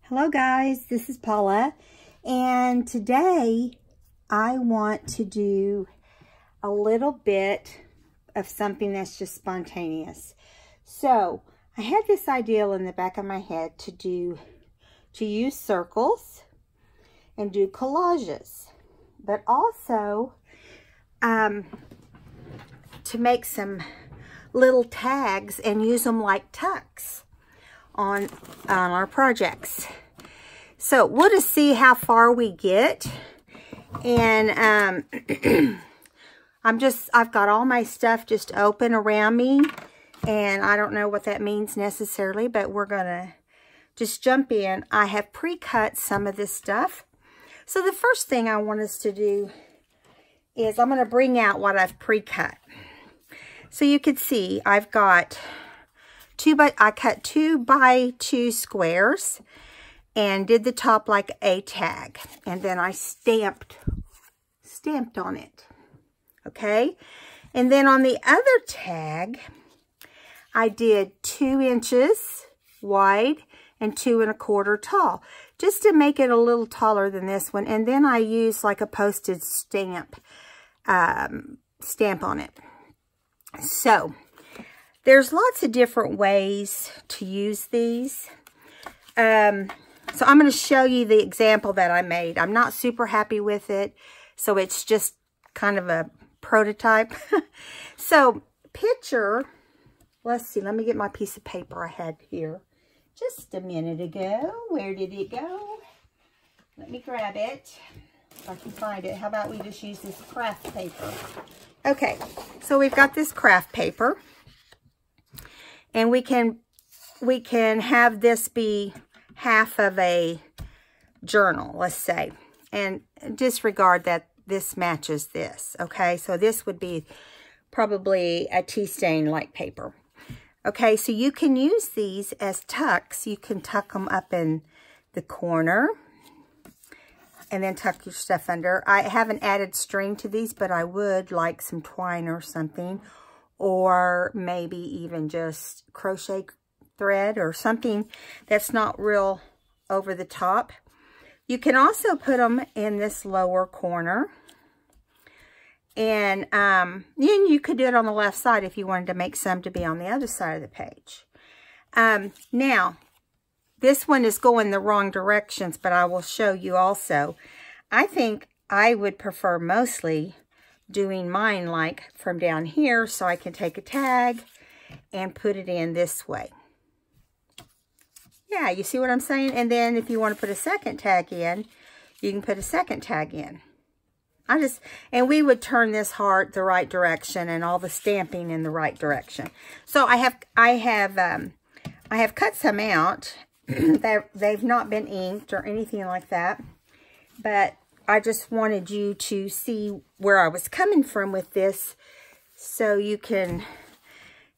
Hello guys, this is Paula, and today I want to do a little bit of something that's just spontaneous. So I had this idea in the back of my head to use circles and do collages, but also to make some little tags and use them like tucks on our projects. So we'll just see how far we get. And I've got all my stuff just open around me, and I don't know what that means necessarily, but we're gonna just jump in. I have pre-cut some of this stuff. So the first thing I want us to do is I'm gonna bring out what I've pre-cut. So you can see I've got I cut 2 by 2 squares and did the top like a tag, and then I stamped on it. Okay, and then on the other tag I did 2 inches wide and 2 1/4 tall, just to make it a little taller than this one. And then I used like a postage stamp on it. So there's lots of different ways to use these. So I'm going to show you the example that I made. I'm not super happy with it, so it's just kind of a prototype. So picture, let's see, let me get my piece of paper I had here just a minute ago. Where did it go? Let me grab it if I can find it. How about we just use this craft paper? Okay, so we've got this craft paper. And we can have this be half of a journal, let's say. And disregard that this matches this, okay? So this would be probably a tea stain like paper. Okay, so you can use these as tucks. You can tuck them up in the corner and then tuck your stuff under. I haven't added string to these, but I would like some twine or something. Or maybe even just crochet thread or something that's not real over the top. You can also put them in this lower corner. And then you could do it on the left side if you wanted to make some to be on the other side of the page. Now, this one is going the wrong directions, but I will show you also. I think I would prefer mostly doing mine like from down here, so I can take a tag and put it in this way. Yeah, you see what I'm saying? And then if you want to put a second tag in, you can put a second tag in. And we would turn this heart the right direction and all the stamping in the right direction. So I have cut some out. They've not been inked or anything like that, but I just wanted you to see where I was coming from with this, so you can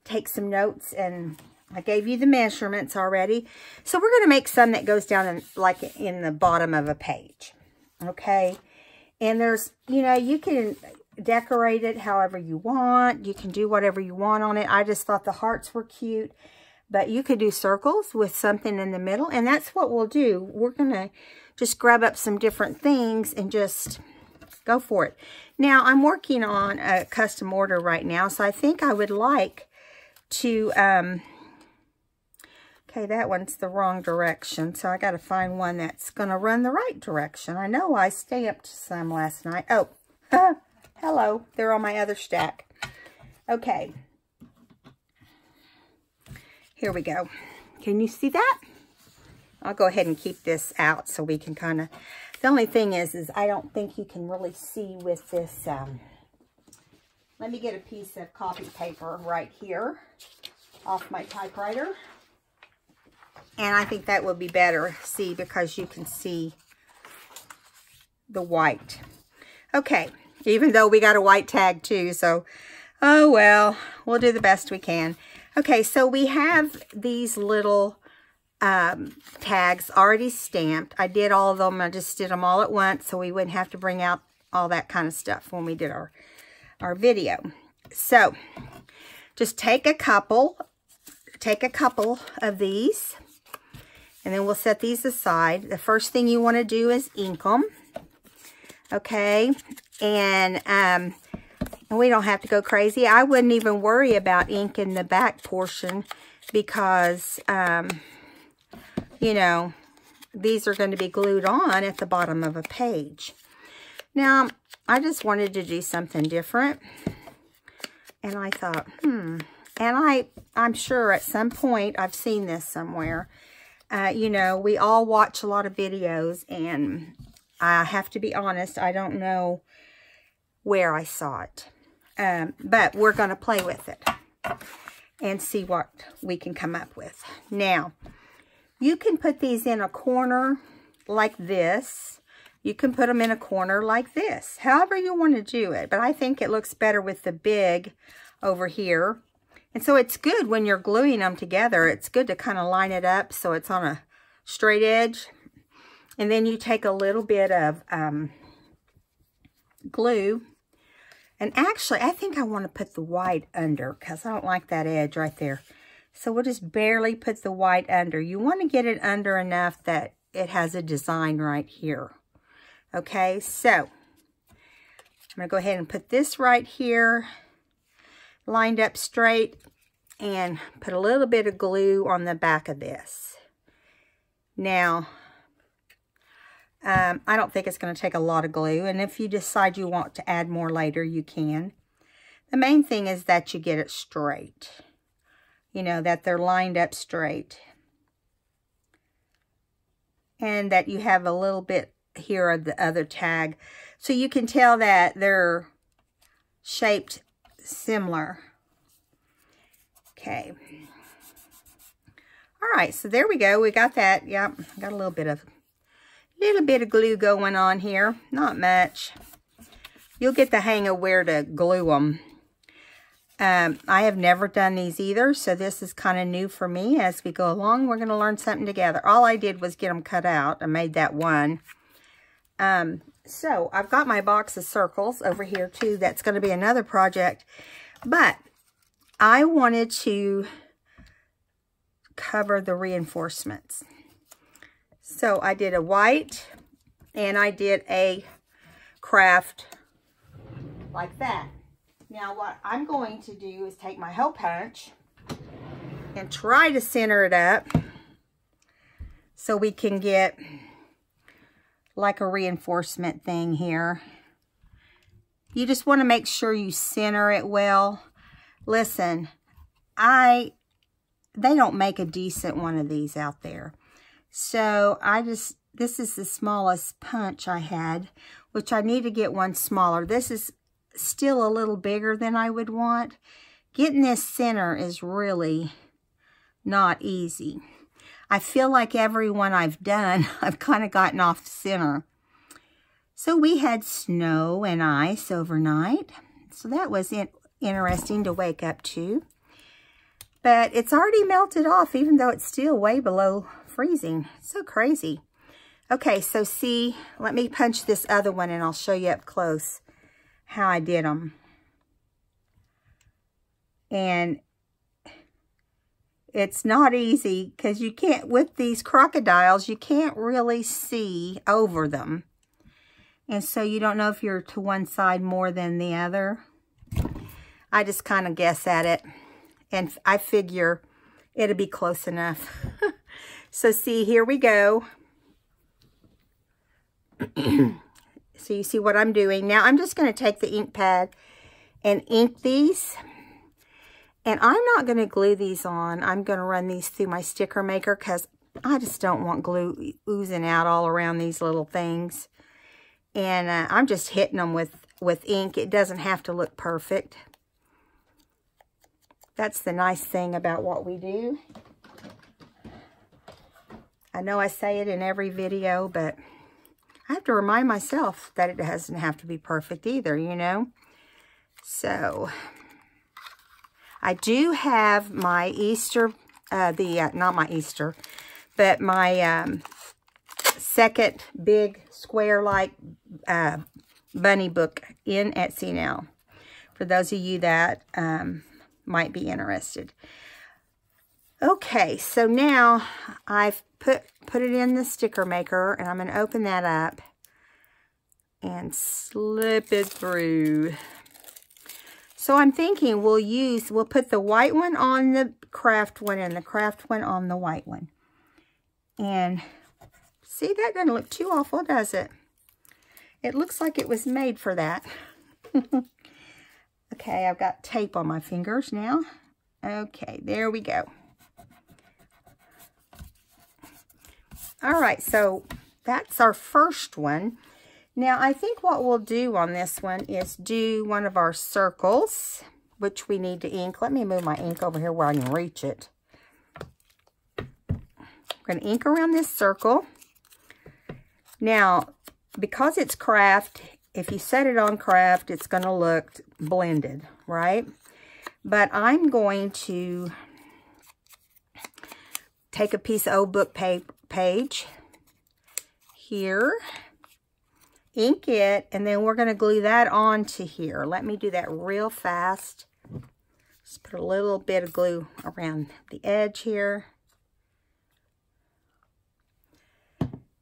take some notes. And I gave you the measurements already. So we're going to make some that goes down in the bottom of a page. Okay. And there's, you can decorate it however you want. You can do whatever you want on it. I just thought the hearts were cute, but you could do circles with something in the middle. And that's what we'll do. We're going to just grab up some different things and just go for it. Now, I'm working on a custom order right now, so I think I would like to, okay, that one's the wrong direction, so I got to find one that's going to run the right direction. I know I stamped some last night. Oh, hello, they're on my other stack. Okay, here we go. Can you see that? I'll go ahead and keep this out so we can kind of, the only thing is I don't think you can really see with this. Let me get a piece of copy paper right here off my typewriter. And I think that would be better, see, because you can see the white. Okay, even though we got a white tag too, so, oh well, we'll do the best we can. Okay, so we have these little tags already stamped. I did all of them. I just did them all at once so we wouldn't have to bring out all that kind of stuff when we did our video. So just take a couple of these And then we'll set these aside. The first thing you want to do is ink them. Okay. And we don't have to go crazy. I wouldn't even worry about inking the back portion because, you know, these are going to be glued on at the bottom of a page. Now, I just wanted to do something different. And I thought, And I'm sure at some point I've seen this somewhere. You know, we all watch a lot of videos, and I have to be honest, I don't know where I saw it. But we're going to play with it and see what we can come up with. Now, you can put these in a corner like this. You can put them in a corner like this. However you want to do it. But I think it looks better with the big over here. And so it's good when you're gluing them together. It's good to kind of line it up so it's on a straight edge. And then you take a little bit of glue. And actually, I think I want to put the white under because I don't like that edge right there. So we'll just barely put the white under. You want to get it under enough that it has a design right here. Okay, so I'm going to go ahead and put this right here, lined up straight, and put a little bit of glue on the back of this. Now, I don't think it's going to take a lot of glue, and if you decide you want to add more later, you can. The main thing is that you get it straight. You know, that they're lined up straight. And that you have a little bit here of the other tag. So you can tell that they're shaped similar. Okay. All right, so there we go. We got that. Yep, got a little bit of glue going on here. Not much. You'll get the hang of where to glue them. I have never done these either, so this is kind of new for me. As we go along, we're going to learn something together. All I did was get them cut out. I made that one. So I've got my box of circles over here too. That's going to be another project. But I wanted to cover the reinforcements. So I did a white and I did a craft like that. Now what I'm going to do is take my hole punch and try to center it up so we can get like a reinforcement thing here. You just want to make sure you center it well. Listen, they don't make a decent one of these out there. So this is the smallest punch I had, which I need to get one smaller. This is still a little bigger than I would want. Getting this center is really not easy. I feel like every one I've done, I've kind of gotten off the center. So we had snow and ice overnight. So that was interesting to wake up to. But it's already melted off, even though it's still way below freezing. So crazy. Okay, so see, let me punch this other one and I'll show you up close how I did them. And it's not easy because you can't, with these crocodiles, you can't really see over them. And so you don't know if you're to one side more than the other. I just kind of guess at it. And I figure it'll be close enough. So see, here we go. So you see what I'm doing. Now I'm just going to take the ink pad and ink these. And I'm not going to glue these on. I'm going to run these through my sticker maker because I just don't want glue oozing out all around these little things. And I'm just hitting them with ink. It doesn't have to look perfect. That's the nice thing about what we do. I know I say it in every video, but I have to remind myself that it doesn't have to be perfect either, you know. So I do have my Easter, not my Easter, but my second big square-like bunny book in Etsy now. For those of you that might be interested. Okay, so now I've put it in the sticker maker, and I'm going to open that up and slip it through. So I'm thinking we'll put the white one on the craft one and the craft one on the white one. And see, that doesn't look too awful, does it? It looks like it was made for that. Okay, I've got tape on my fingers now. Okay, there we go. All right, so that's our first one. Now, I think what we'll do on this one is do one of our circles, which we need to ink. Let me move my ink over here where I can reach it. I'm going to ink around this circle. Now, because it's craft, if you set it on craft, it's going to look blended, right? But I'm going to take a piece of old book page here, ink it, and then we're going to glue that onto here. Let me do that real fast. Just put a little bit of glue around the edge here.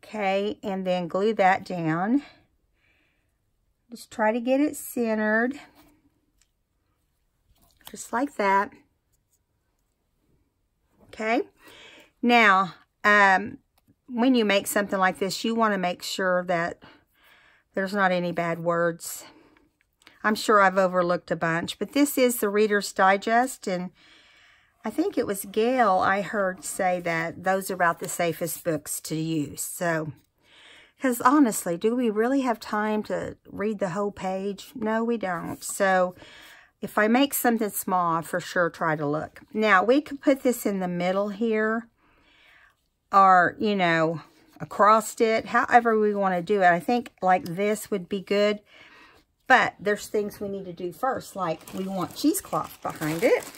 Okay, and then glue that down. Just try to get it centered. Just like that. Okay. Now, when you make something like this, you want to make sure that there's not any bad words. I'm sure I've overlooked a bunch, but this is the Reader's Digest, and I think it was Gail I heard say that those are about the safest books to use. So, because honestly, do we really have time to read the whole page? No, we don't. So, if I make something small, I for sure try to look. Now, we could put this in the middle here, or, you know, across it, however we want to do it. I think like this would be good, but there's things we need to do first, like we want cheesecloth behind it.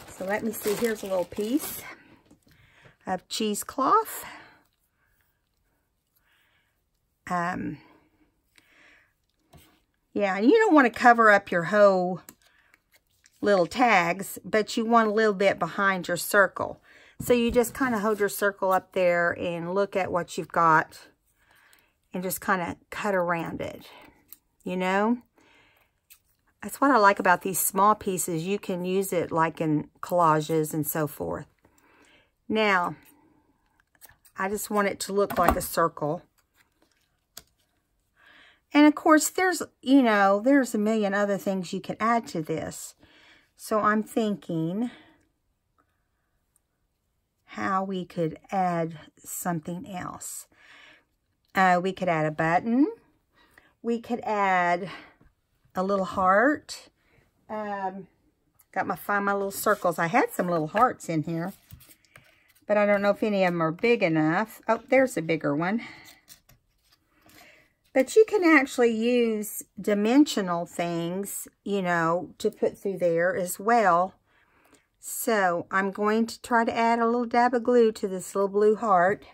So let me see, here's a little piece of cheesecloth. Yeah, and you don't want to cover up your whole little tags, but you want a little bit behind your circle. So you just kind of hold your circle up there and look at what you've got and just kind of cut around it, you know? That's what I like about these small pieces. You can use it like in collages and so forth. Now, I just want it to look like a circle. And of course, there's, you know, there's a million other things you can add to this. So I'm thinking how we could add something else. We could add a button. We could add a little heart. Find my little circles. I had some little hearts in here, but I don't know if any of them are big enough. Oh, there's a bigger one. But you can actually use dimensional things, you know, to put through there as well. So I'm going to try to add a little dab of glue to this little blue heart.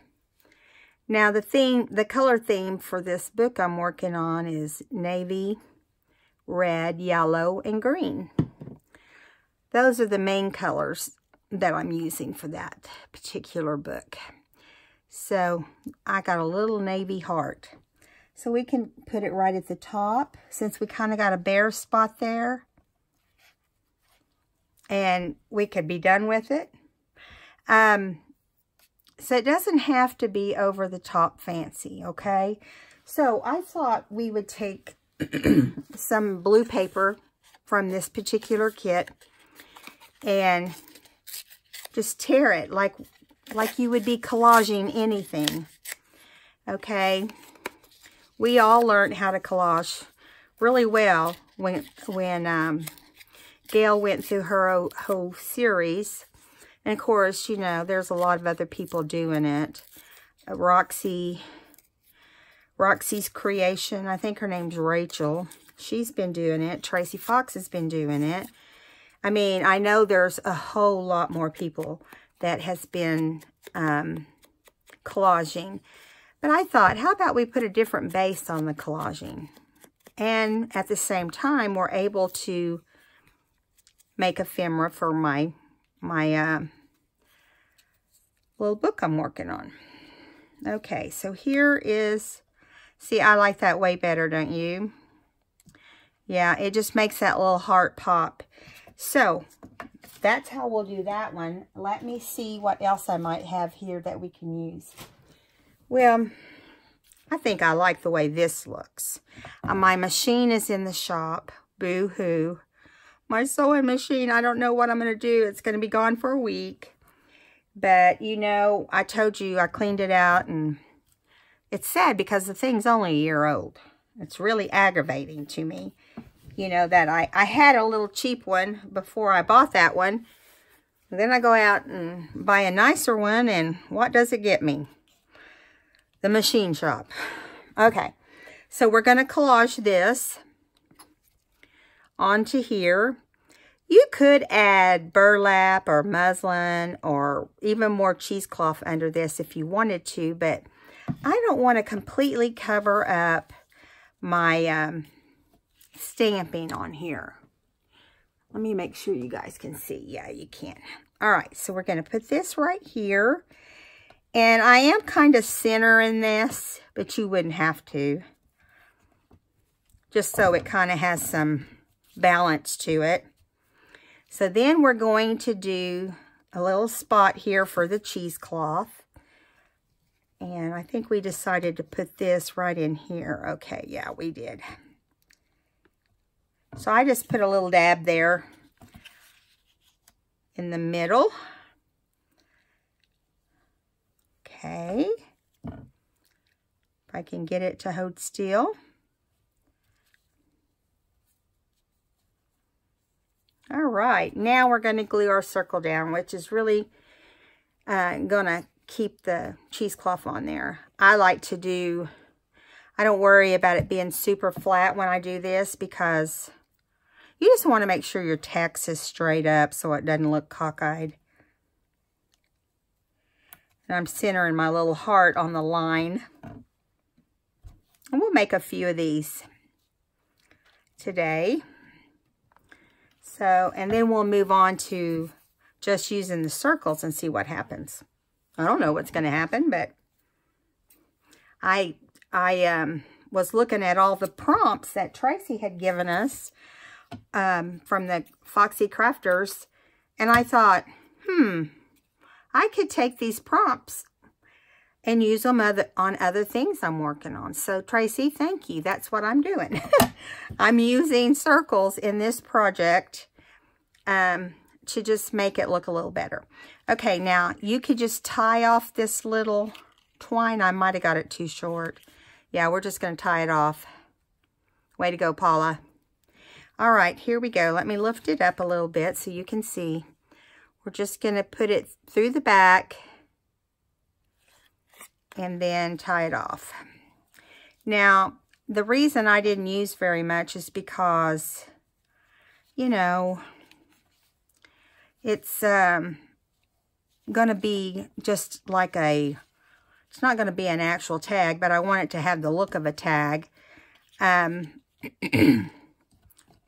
Now the color theme for this book I'm working on is navy, red, yellow, and green. Those are the main colors that I'm using for that particular book. So I got a little navy heart. So we can put it right at the top, since we kind of got a bare spot there. And we could be done with it. So it doesn't have to be over the top fancy, okay? So I thought we would take some blue paper from this particular kit and just tear it like you would be collaging anything, okay? We all learned how to collage really well when Gail went through her whole series. And of course, you know, there's a lot of other people doing it. Roxy's Creation, I think her name's Rachel. She's been doing it. Tracy Fox has been doing it. I mean, I know there's a whole lot more people that has been collaging. But I thought, how about we put a different base on the collaging? And at the same time, we're able to make ephemera for my little book I'm working on. Okay, so here is, see, I like that way better, don't you? Yeah, it just makes that little heart pop. So, that's how we'll do that one. Let me see what else I might have here that we can use. Well, I think I like the way this looks. My machine is in the shop. Boo-hoo. My sewing machine, I don't know what I'm going to do. It's going to be gone for a week. But, you know, I told you I cleaned it out, and it's sad because the thing's only a year old. It's really aggravating to me. You know, that I had a little cheap one before I bought that one. And then I go out and buy a nicer one, and what does it get me? The machine shop. Okay, so we're going to collage this onto here. You could add burlap or muslin or even more cheesecloth under this if you wanted to, but I don't want to completely cover up my stamping on here. Let me make sure you guys can see. Yeah, you can. All right, so we're going to put this right here. And I am kind of centering this, but you wouldn't have to. Just so it kind of has some balance to it. So then we're going to do a little spot here for the cheesecloth. And I think we decided to put this right in here. Okay, yeah, we did. So I just put a little dab there in the middle. Okay. If I can get it to hold still. All right, now we're going to glue our circle down, which is really going to keep the cheesecloth on there. I like to do, I don't worry about it being super flat when I do this because you just want to make sure your text is straight up so it doesn't look cockeyed. And I'm centering my little heart on the line. And we'll make a few of these today. So, and then we'll move on to just using the circles and see what happens. I don't know what's going to happen, but I was looking at all the prompts that Tracy had given us from the Foxy Crafters, and I thought, I could take these prompts and use them on other things I'm working on. So, Tracy, thank you. That's what I'm doing. I'm using circles in this project to just make it look a little better. Okay, now, you could just tie off this little twine. I might have got it too short. Yeah, we're just going to tie it off. Way to go, Paula. All right, here we go. Let me lift it up a little bit so you can see. We're just going to put it through the back and then tie it off. Now, the reason I didn't use very much is because, you know, it's going to be just like it's not going to be an actual tag, but I want it to have the look of a tag. If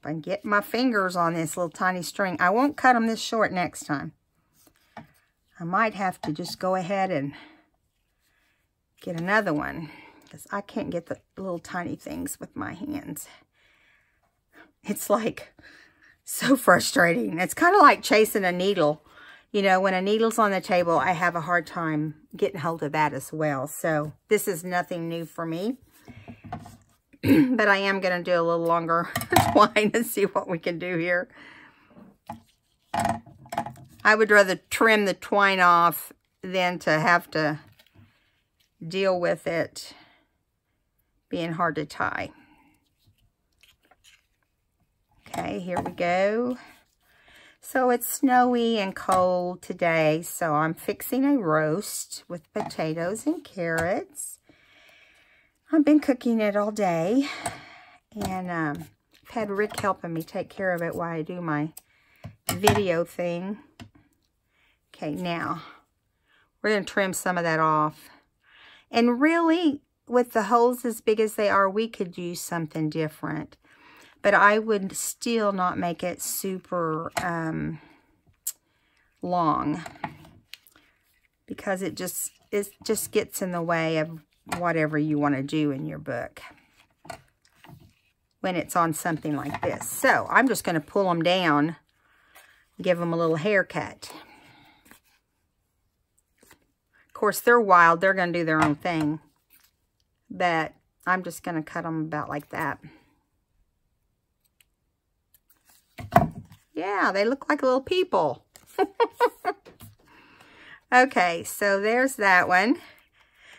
I can get my fingers on this little tiny string, I won't cut them this short next time. I might have to just go ahead and get another one because I can't get the little tiny things with my hands. It's like so frustrating. It's kind of like chasing a needle. You know, when a needle's on the table, I have a hard time getting hold of that as well. So this is nothing new for me. But I am going to do a little longer twine and see what we can do here. I would rather trim the twine off than to have to deal with it being hard to tie. Okay, here we go. So it's snowy and cold today, so I'm fixing a roast with potatoes and carrots. I've been cooking it all day, and I've had Rick helping me take care of it while I do my video thing. Okay, now we're going to trim some of that off. And really, with the holes as big as they are, we could use something different. But I would still not make it super long, because it just gets in the way of whatever you want to do in your book when it's on something like this. So I'm just going to pull them down, give them a little haircut. Of course, they're wild. They're going to do their own thing. But I'm just going to cut them about like that. Yeah, they look like little people. Okay, so there's that one.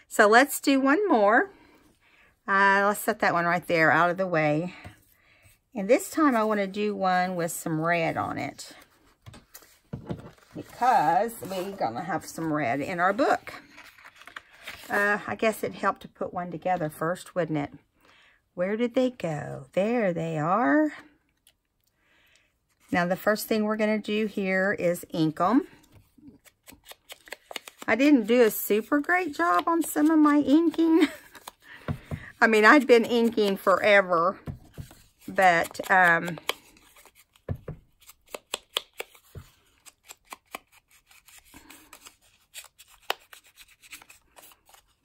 So let's do one more. Let's set that one right there out of the way. And this time I want to do one with some red on it, because we're going to have some red in our book. I guess it'd help to put one together first, wouldn't it? Where did they go? There they are. Now the first thing we're going to do here is ink them. I didn't do a super great job on some of my inking. I mean, I'd been inking forever, but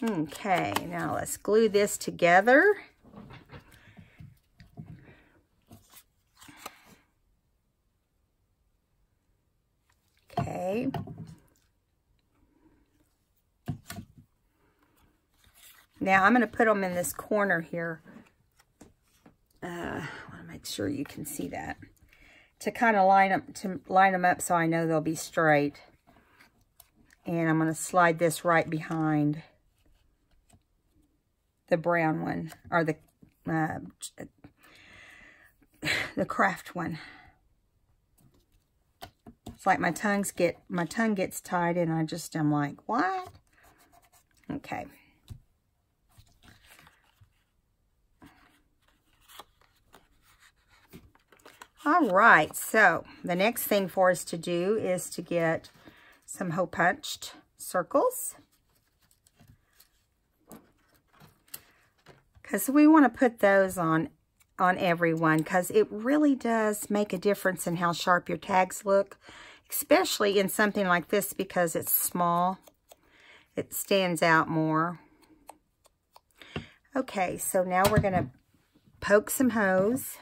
okay, now let's glue this together. Okay. Now I'm going to put them in this corner here. I want to make sure you can see that, to kind of line them up so I know they'll be straight. And I'm going to slide this right behind the brown one, or the craft one. It's like my tongue gets tied, and I'm like, what? Okay. All right, so the next thing for us to do is to get some hole punched circles, because we want to put those on everyone, because it really does make a difference in how sharp your tags look, especially in something like this, because it's small. It stands out more. Okay, so now we're going to poke some holes.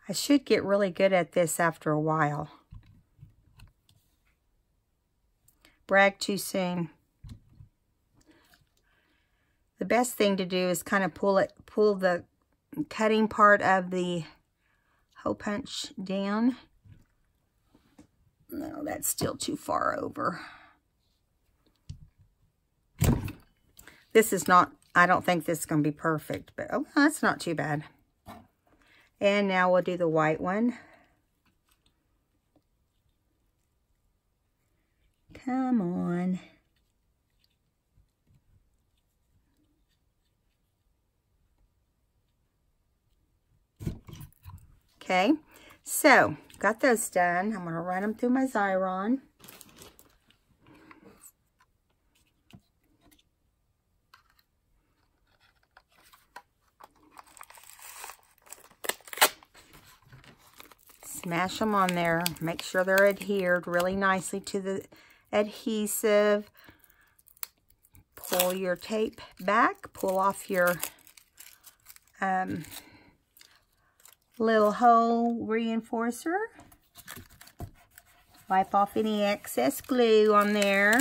I should get really good at this after a while. Brag too soon. The best thing to do is kind of pull the cutting part of the hole punch down. No, that's still too far over. This is not, I don't think this is going to be perfect, but oh, that's not too bad. And now we'll do the white one. Come on. Okay, so got those done. I'm going to run them through my Xyron. Smash them on there. Make sure they're adhered really nicely to the adhesive. Pull your tape back. Pull off your little hole reinforcer. Wipe off any excess glue on there.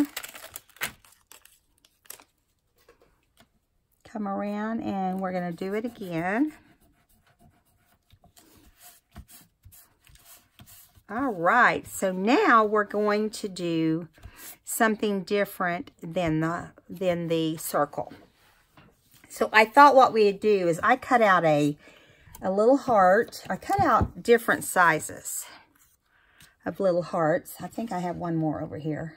Come around and we're going to do it again. All right, so now we're going to do something different than the circle. So I thought what we'd do is I cut out a little heart. I cut out different sizes of little hearts. I think I have one more over here.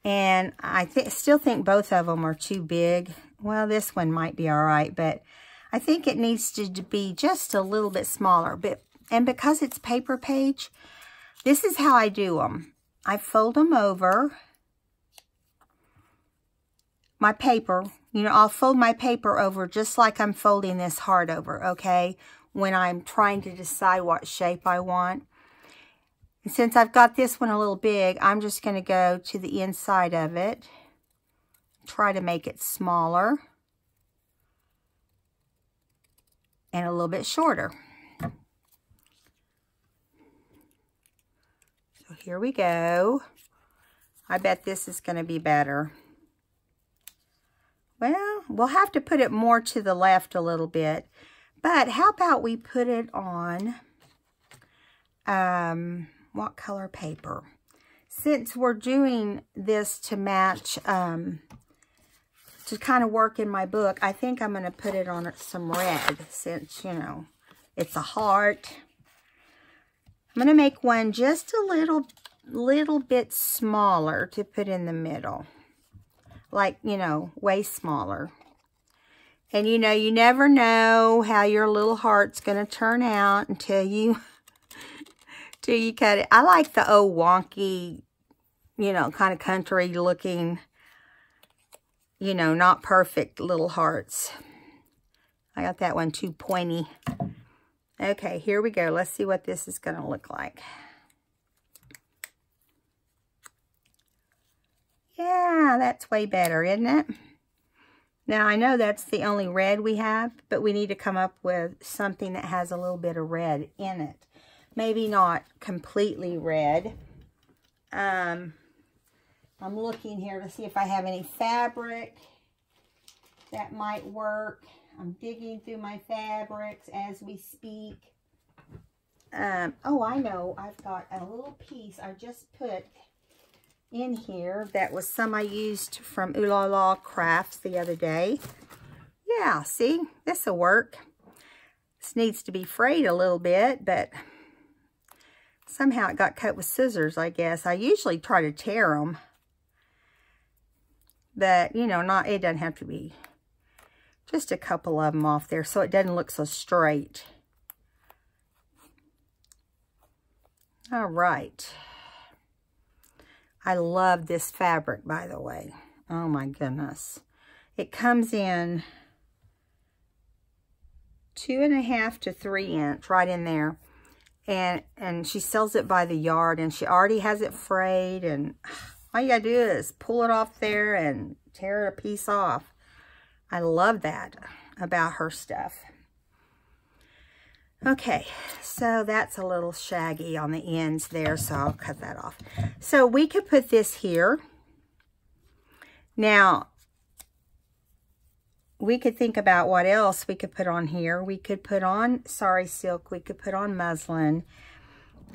And I still think both of them are too big. Well, this one might be all right, but I think it needs to be just a little bit smaller. And because it's paper page, this is how I do them. I fold them over my paper. You know, I'll fold my paper over just like I'm folding this heart over, okay? When I'm trying to decide what shape I want. And since I've got this one a little big, I'm just going to go to the inside of it. Try to make it smaller. And a little bit shorter. So here we go. I bet this is going to be better. Well, we'll have to put it more to the left a little bit. But how about we put it on, what color paper? Since we're doing this to match, to kind of work in my book, I think I'm going to put it on some red since, you know, it's a heart. I'm going to make one just a little bit smaller to put in the middle. Like, you know, way smaller. And, you know, you never know how your little heart's going to turn out until you cut it. I like the old wonky, you know, kind of country looking, you know, not perfect little hearts. I got that one too pointy. Okay, here we go. Let's see what this is going to look like. Yeah, that's way better, isn't it? Now, I know that's the only red we have, but we need to come up with something that has a little bit of red in it. Maybe not completely red. I'm looking here to see if I have any fabric that might work. I'm digging through my fabrics as we speak. Oh, I know. I've got a little piece I just put in here that was some I used from Ooh La La Crafts the other day. Yeah, see? This will work. This needs to be frayed a little bit, but somehow it got cut with scissors, I guess. I usually try to tear them. But, you know, it doesn't have to be. Just a couple of them off there so it doesn't look so straight. All right. I love this fabric, by the way. Oh my goodness. It comes in 2.5 to 3 inch, right in there. And she sells it by the yard, and she already has it frayed, and all you gotta do is pull it off there and tear a piece off. I love that about her stuff. Okay, so that's a little shaggy on the ends there, so I'll cut that off. So we could put this here. Now, we could think about what else we could put on here. We could put on sari silk. We could put on muslin.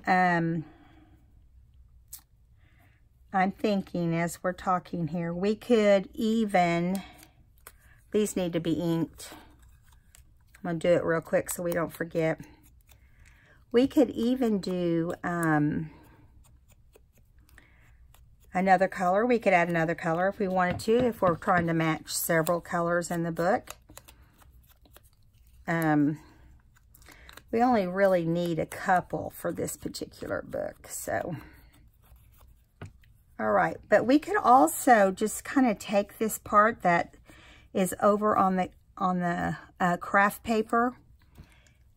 I'm thinking as we're talking here, we could even, these need to be inked. I'm going to do it real quick so we don't forget. We could even do another color. We could add another color if we wanted to, if we're trying to match several colors in the book. We only really need a couple for this particular book, so. All right, but we could also just kind of take this part that is over on the craft paper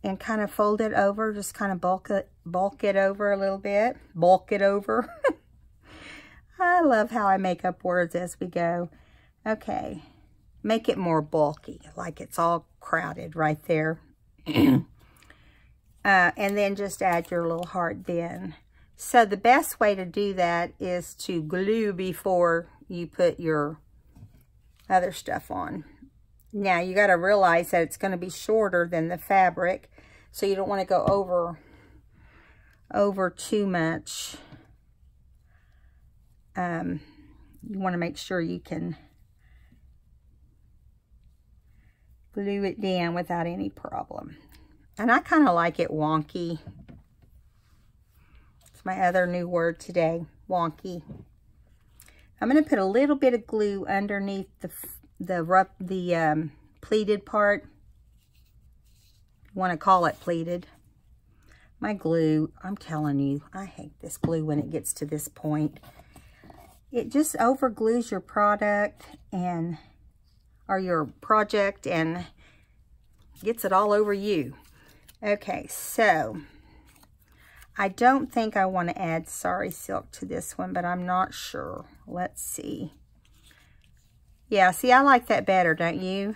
and kind of fold it over, just kind of bulk it over a little bit. Bulk it over. I love how I make up words as we go. Okay, make it more bulky, like it's all crowded right there. And then just add your little heart then. So the best way to do that is to glue before you put your other stuff on. Now you got to realize that it's going to be shorter than the fabric, so you don't want to go over too much. You want to make sure you can glue it down without any problem. And I kind of like it wonky. It's my other new word today, wonky. I'm going to put a little bit of glue underneath the pleated part. You want to call it pleated. My glue, I'm telling you, I hate this glue when it gets to this point. It just over glues your product or your project and gets it all over you. Okay, so I don't think I want to add Sari Silk to this one, but I'm not sure. Let's see. Yeah, see, I like that better, don't you?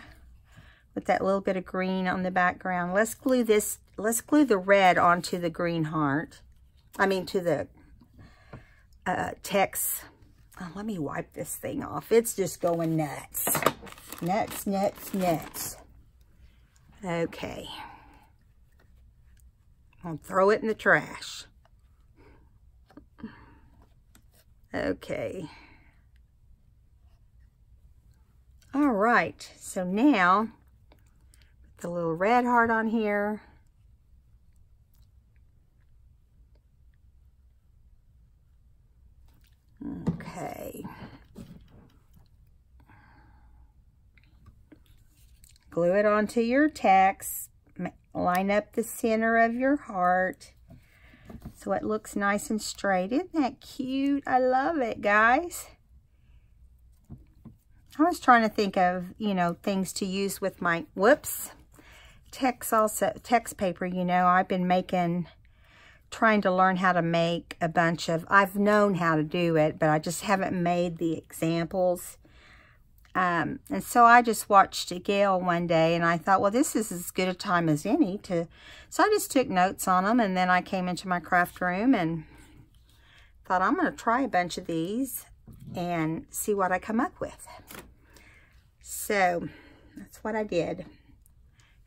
With that little bit of green on the background. Let's glue this, let's glue the red onto the green heart. I mean, to the text. Oh, let me wipe this thing off. It's just going nuts. Nuts, nuts, nuts. Okay. I'll throw it in the trash. Okay. All right. So now, put the little red heart on here. Okay. Glue it onto your text. Line up the center of your heart so it looks nice and straight. Isn't that cute? I love it, guys. I was trying to think of, you know, things to use with my, whoops, text paper. You know, I've been trying to learn how to make a bunch of, I've known how to do it, but I just haven't made the examples. And so I just watched Gail one day and I thought, well, this is as good a time as any to, so I just took notes on them, and then I came into my craft room and thought, I'm going to try a bunch of these and see what I come up with. So that's what I did.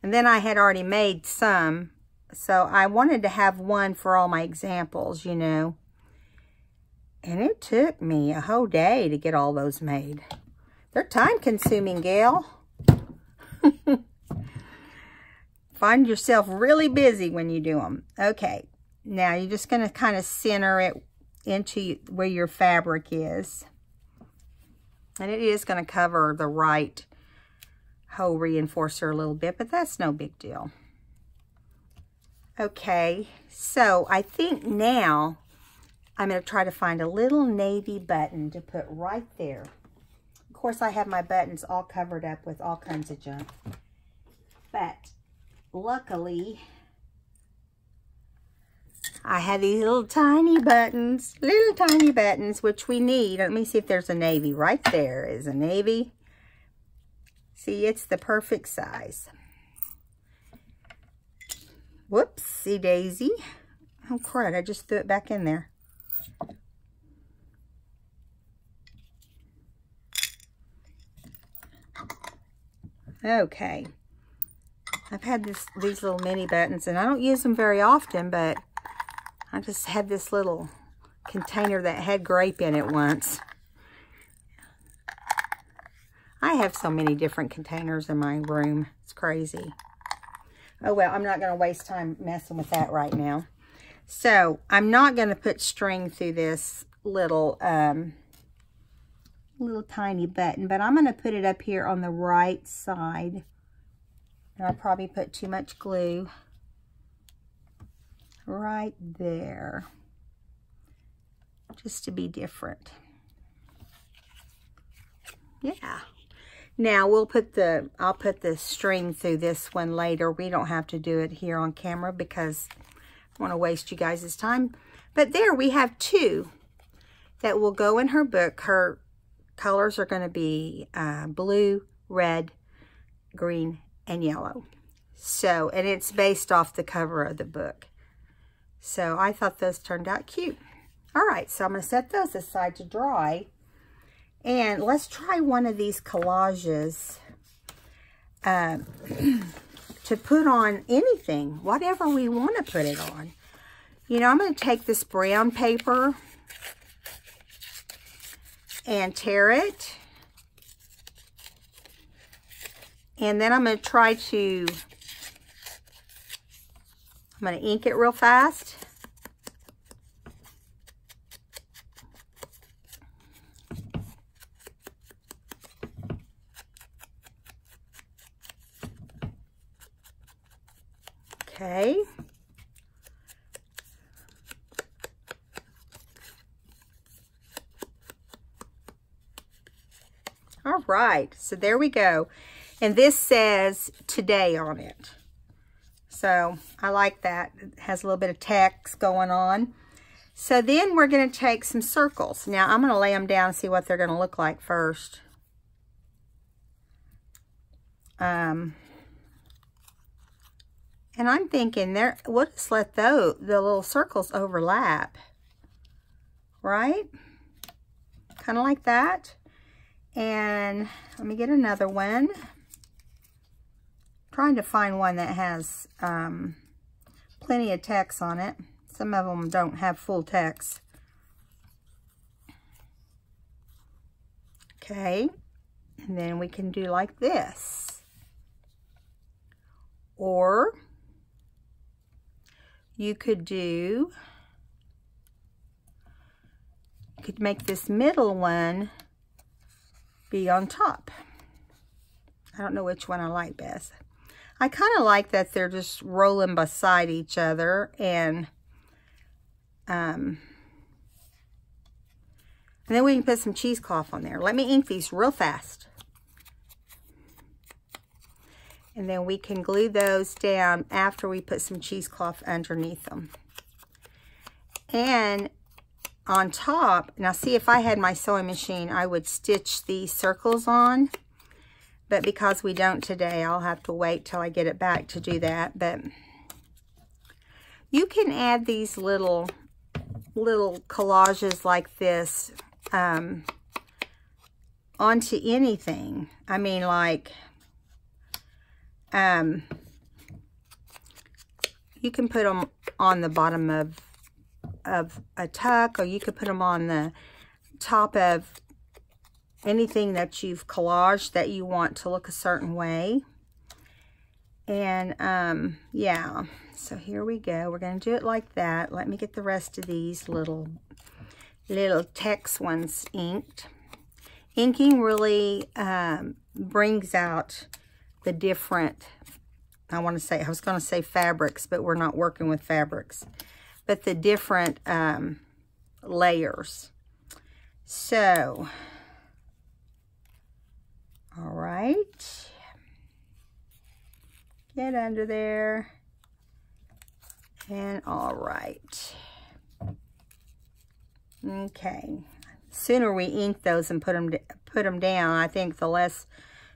And then I had already made some, so I wanted to have one for all my examples, you know. And it took me a whole day to get all those made. They're time-consuming, Gail. Find yourself really busy when you do them. Okay, now you're just going to kind of center it into where your fabric is. And it is going to cover the right hole reinforcer a little bit, but that's no big deal. Okay, so I think now I'm going to try to find a little navy button to put right there. Of course, I have my buttons all covered up with all kinds of junk. But luckily, I have these little tiny buttons, which we need. Let me see if there's a navy. Right there is a navy. See, it's the perfect size. Whoopsie daisy. Oh, crud, I just threw it back in there. Okay. I've had these little mini buttons, and I don't use them very often, but I just had this little container that had grape in it once. I have so many different containers in my room. It's crazy. Oh, well, I'm not going to waste time messing with that right now. So, I'm not going to put string through this little tiny button, but I'm going to put it up here on the right side. And I'll probably put too much glue right there, just to be different. Yeah. Now I'll put the string through this one later. We don't have to do it here on camera because I don't want to waste you guys' time. But there we have two that will go in her book. Her colors are going to be blue, red, green, and yellow. So, and it's based off the cover of the book. So I thought those turned out cute. All right, so I'm going to set those aside to dry. And let's try one of these collages to put on anything, whatever we want to put it on. You know, I'm going to take this brown paper and tear it. And then I'm going to try to, I'm going to ink it real fast. Okay. All right, so there we go. And this says today on it. So I like that. It has a little bit of text going on. So then we're going to take some circles. Now I'm going to lay them down and see what they're going to look like first. And I'm thinking we'll just let the little circles overlap, right? Kind of like that. And let me get another one. I'm trying to find one that has plenty of text on it. Some of them don't have full text. Okay, and then we can do like this. Or you could make this middle one be on top. I don't know which one I like best. I kind of like that they're just rolling beside each other, and then we can put some cheesecloth on there. Let me ink these real fast. And then we can glue those down after we put some cheesecloth underneath them. And on top, now see, if I had my sewing machine, I would stitch these circles on. But because we don't today, I'll have to wait till I get it back to do that. But you can add these little collages like this onto anything. I mean, like, you can put them on the bottom of a tuck, or you could put them on the top of anything that you've collaged that you want to look a certain way. And yeah, so here we go. We're going to do it like that. Let me get the rest of these little text ones inked. Inking really brings out the different, I was going to say fabrics, but we're not working with fabrics, but the different layers. So, all right, get under there, and all right. Okay, sooner we ink those and put them down, I think the less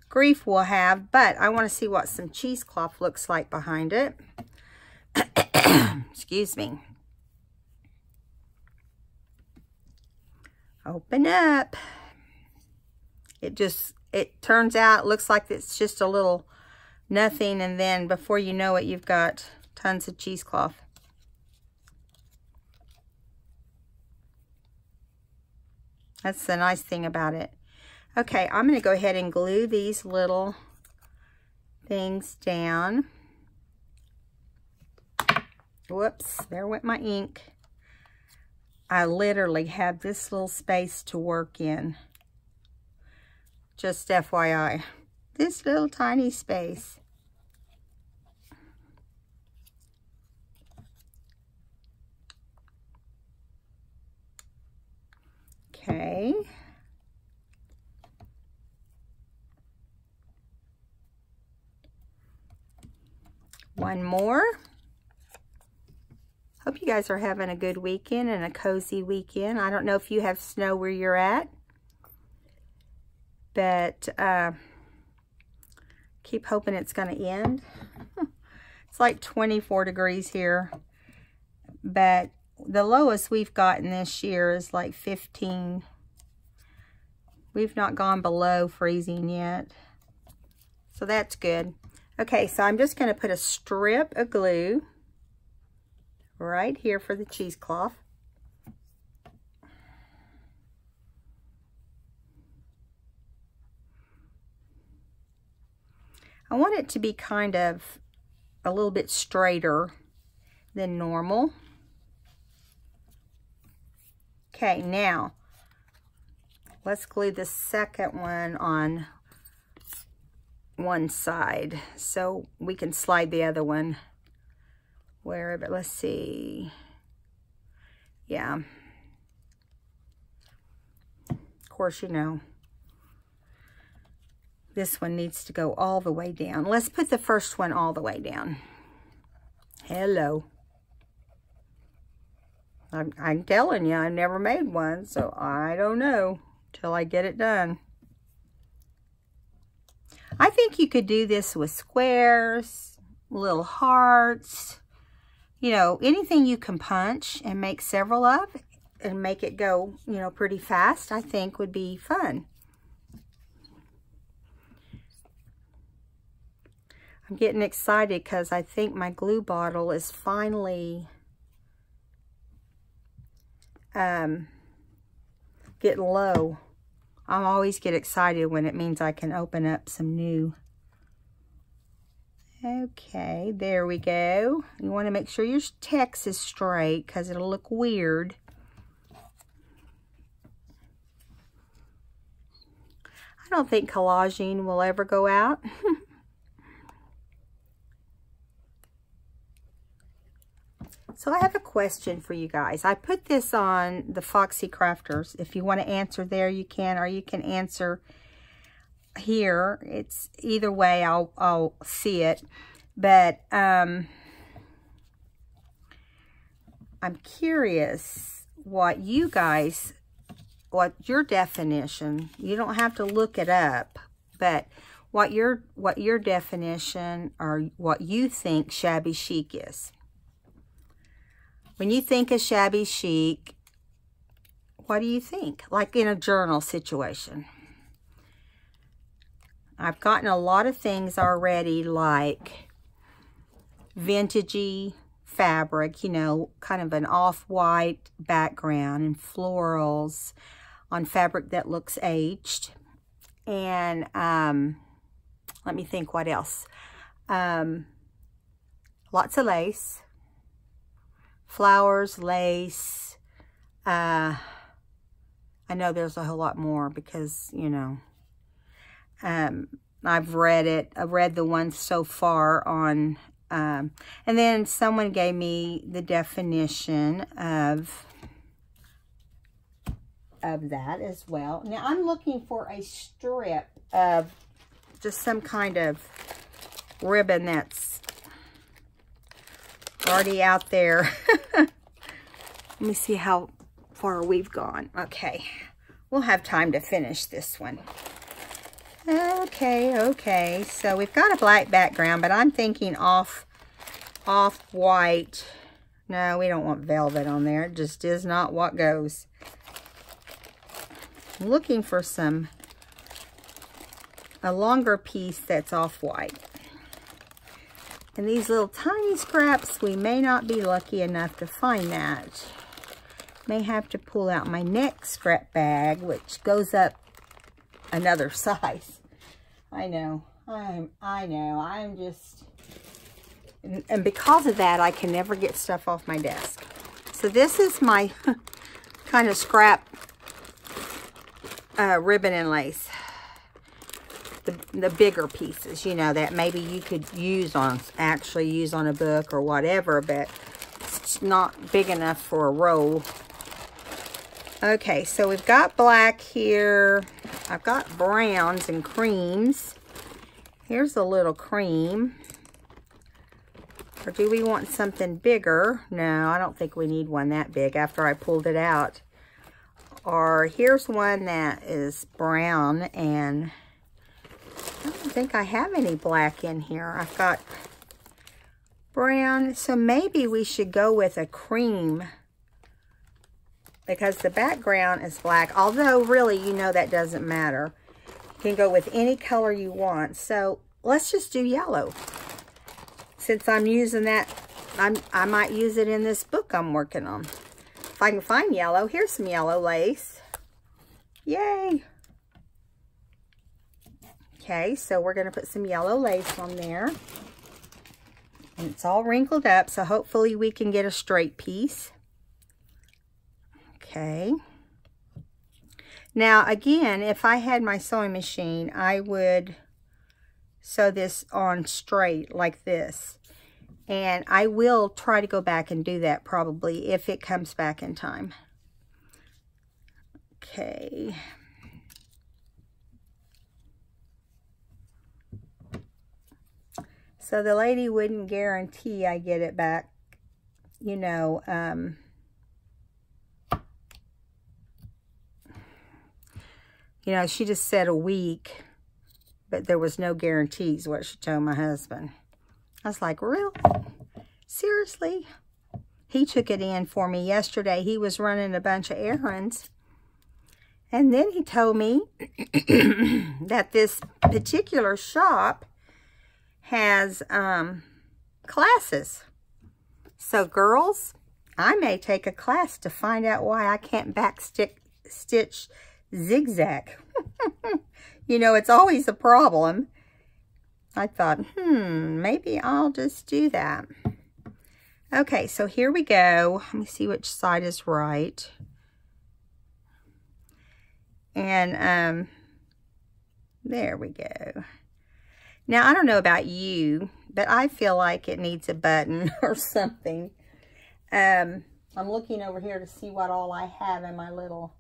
grief we'll have. But I want to see what some cheesecloth looks like behind it. Excuse me. Open up. It turns out, looks like it's just a little nothing, and then before you know it, you've got tons of cheesecloth. That's the nice thing about it. Okay, I'm going to go ahead and glue these little things down. Whoops, there went my ink. I literally have this little space to work in. Just FYI, this little tiny space. Okay. One more. Hope you guys are having a good weekend and a cozy weekend. I don't know if you have snow where you're at, but keep hoping it's going to end. It's like 24 degrees here, but the lowest we've gotten this year is like 15. We've not gone below freezing yet, so that's good. Okay, so I'm just going to put a strip of glue right here for the cheesecloth. I want it to be kind of a little bit straighter than normal. Okay, now let's glue the second one on one side so we can slide the other one wherever. Let's see. Yeah. Of course, you know, this one needs to go all the way down. Let's put the first one all the way down. Hello. I'm telling you, I've never made one, so I don't know till I get it done. I think you could do this with squares, little hearts, you know, anything you can punch and make several of and make it go, you know, pretty fast, I think would be fun. I'm getting excited because I think my glue bottle is finally getting low. I always get excited when it means I can open up some new. Okay, there we go. You want to make sure your text is straight because it'll look weird. I don't think collaging will ever go out. So I have a question for you guys. I put this on the Foxy Crafters. If you want to answer there, you can, or you can answer here. It's either way, I'll see it. But I'm curious what you guys, what your definition. You don't have to look it up, but what your definition or what you think shabby chic is. When you think of shabby chic, what do you think? Like in a journal situation. I've gotten a lot of things already, like vintagey fabric, you know, kind of an off-white background and florals on fabric that looks aged. And let me think what else. Lots of lace. Flowers, lace. I know there's a whole lot more because, you know, I've read it. I've read the ones so far on, and then someone gave me the definition of that as well. Now I'm looking for a strip of just some kind of ribbon that's already out there. Let me see how far we've gone. Okay, we'll have time to finish this one. Okay, so we've got a black background, but I'm thinking off-white. No, we don't want velvet on there. It just is not what goes. I'm looking for a longer piece that's off-white. And these little tiny scraps, we may not be lucky enough to find that. May have to pull out my next scrap bag, which goes up another size. I know. I'm just... And because of that, I can never get stuff off my desk. So this is my kind of scrap ribbon and lace. The bigger pieces, you know, that maybe you could actually use on a book or whatever, but it's not big enough for a roll. Okay, so we've got black here. I've got browns and creams. Here's a little cream. Or do we want something bigger? No, I don't think we need one that big after I pulled it out. Or here's one that is brown, and I don't think I have any black in here. I've got brown, so maybe we should go with a cream because the background is black, although really, you know, that doesn't matter. You can go with any color you want. So let's just do yellow. Since I'm using that, I might use it in this book I'm working on. If I can find yellow, here's some yellow lace. Yay! Okay, so we're going to put some yellow lace on there. And it's all wrinkled up, so hopefully we can get a straight piece. Okay. Now, again, if I had my sewing machine, I would sew this on straight like this. And I will try to go back and do that probably if it comes back in time. Okay. So the lady wouldn't guarantee I get it back, you know, she just said a week, but there was no guarantees, what she told my husband. I was like, really? Seriously? He took it in for me yesterday. He was running a bunch of errands. And then he told me that this particular shop has classes. So girls, I may take a class to find out why I can't stitch zigzag. You know, it's always a problem. I thought, maybe I'll just do that. Okay, so here we go. Let me see which side is right. And there we go. Now, I don't know about you, but I feel like it needs a button or something. I'm looking over here to see what all I have in my little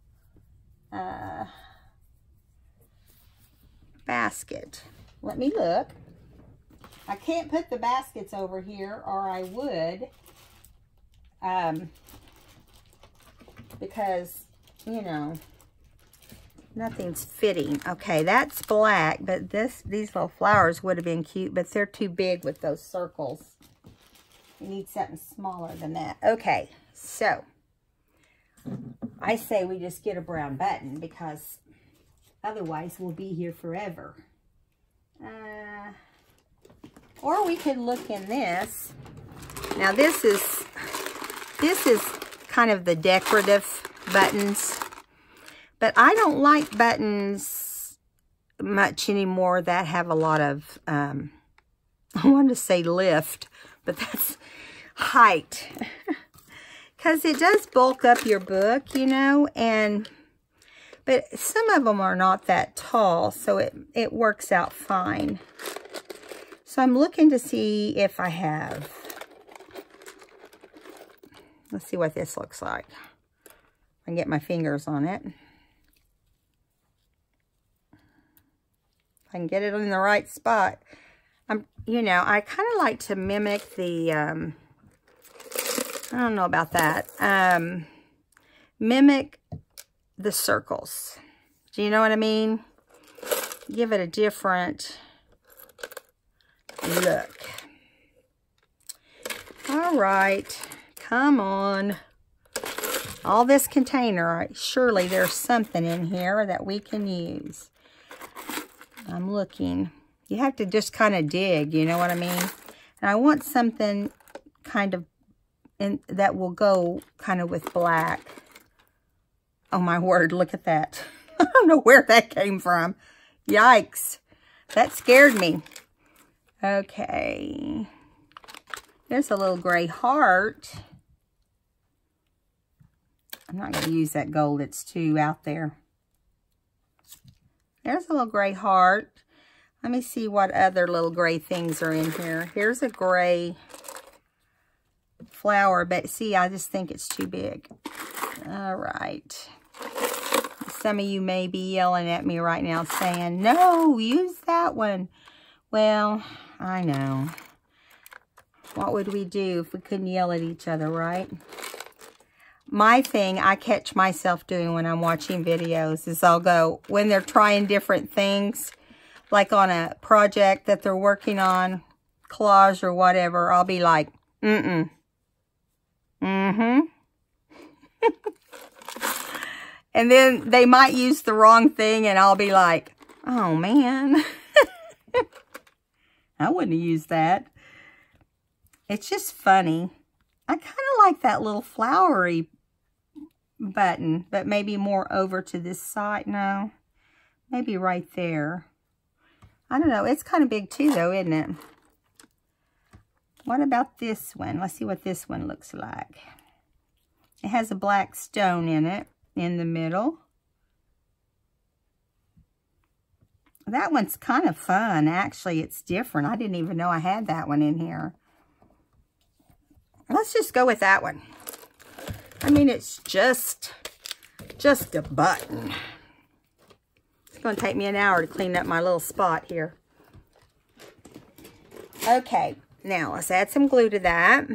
basket. Let me look. I can't put the baskets over here, or I would, because, you know, nothing's fitting. Okay, that's black, but these little flowers would have been cute, but they're too big with those circles. You need something smaller than that. Okay, so I say we just get a brown button, because otherwise we'll be here forever. Or we could look in this. Now this is kind of the decorative buttons. But I don't like buttons much anymore that have a lot of, I wanted to say lift, but that's height. Because it does bulk up your book, you know, but some of them are not that tall, so it works out fine. So I'm looking to see if I have, let's see what this looks like. I can get my fingers on it. I can get it in the right spot. You know, I kind of like to mimic the, I don't know about that. Mimic the circles. Do you know what I mean? Give it a different look. All right, come on. All this container, surely there's something in here that we can use. I'm looking. You have to just kind of dig, you know what I mean? And I want something kind of that will go kind of with black. Oh my word, look at that. I don't know where that came from. Yikes. That scared me. Okay. There's a little gray heart. I'm not going to use that gold. It's too out there. There's a little gray heart. Let me see what other little gray things are in here. Here's a gray flower, but see, I just think it's too big. All right. Some of you may be yelling at me right now saying, no, use that one. Well, I know. What would we do if we couldn't yell at each other, right? My thing I catch myself doing when I'm watching videos is I'll go, when they're trying different things, like on a project that they're working on, collage or whatever, I'll be like, mm-hmm. And then they might use the wrong thing and I'll be like, oh man, I wouldn't have used that. It's just funny. I kind of like that little flowery button, but maybe more over to this side. No, maybe right there. I don't know. It's kind of big too though, isn't it? What about this one? Let's see what this one looks like. It has a black stone in it, in the middle. That one's kind of fun, actually. It's different. I didn't even know I had that one in here. Let's just go with that one. I mean, it's just a button. It's going to take me an hour to clean up my little spot here. Okay, now let's add some glue to that.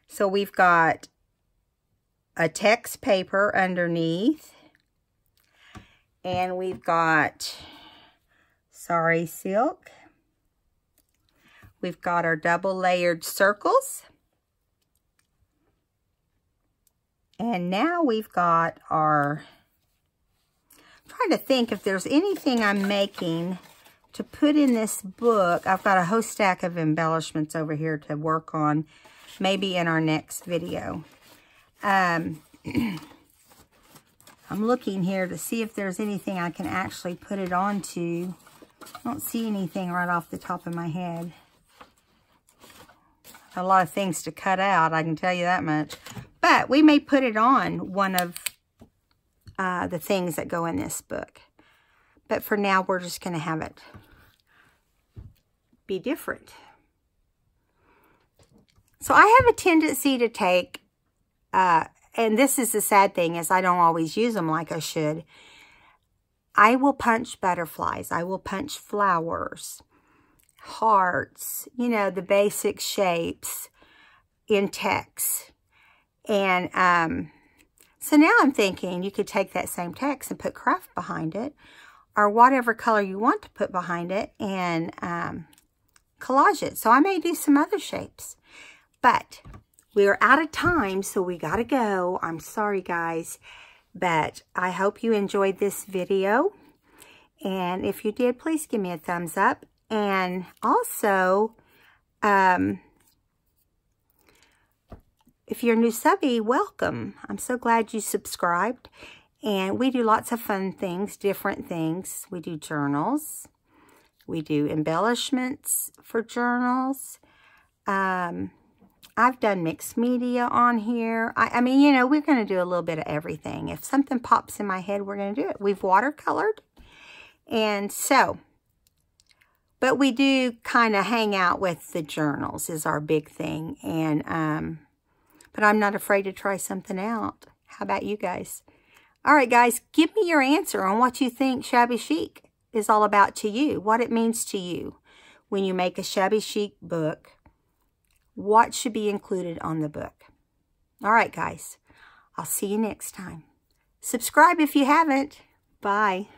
So we've got a text paper underneath. And we've got Sari silk. We've got our double layered circles. And now we've got our, I'm trying to think if there's anything I'm making to put in this book. I've got a whole stack of embellishments over here to work on, maybe in our next video. I'm looking here to see if there's anything I can actually put it onto. I don't see anything right off the top of my head. A lot of things to cut out, I can tell you that much. But we may put it on one of the things that go in this book. But for now, we're just going to have it be different. So I have a tendency to take, and this is the sad thing, is I don't always use them like I should. I will punch butterflies. I will punch flowers, hearts, you know, the basic shapes in text. And so now I'm thinking you could take that same text and put craft behind it, or whatever color you want to put behind it, and collage it. So I may do some other shapes. But we're out of time, so we got to go. I'm sorry, guys. But I hope you enjoyed this video. And if you did, please give me a thumbs up. And also, if you're a new subby, welcome. I'm so glad you subscribed. And we do lots of fun things, different things. We do journals. We do embellishments for journals. I've done mixed media on here. I mean, you know, we're going to do a little bit of everything. If something pops in my head, we're going to do it. We've watercolored. And so, but we do kind of hang out with the journals is our big thing. And, but I'm not afraid to try something out. How about you guys? All right, guys, give me your answer on what you think Shabby Chic is all about to you. What it means to you when you make a Shabby Chic book. What should be included on the book? All right, guys. I'll see you next time. Subscribe if you haven't. Bye.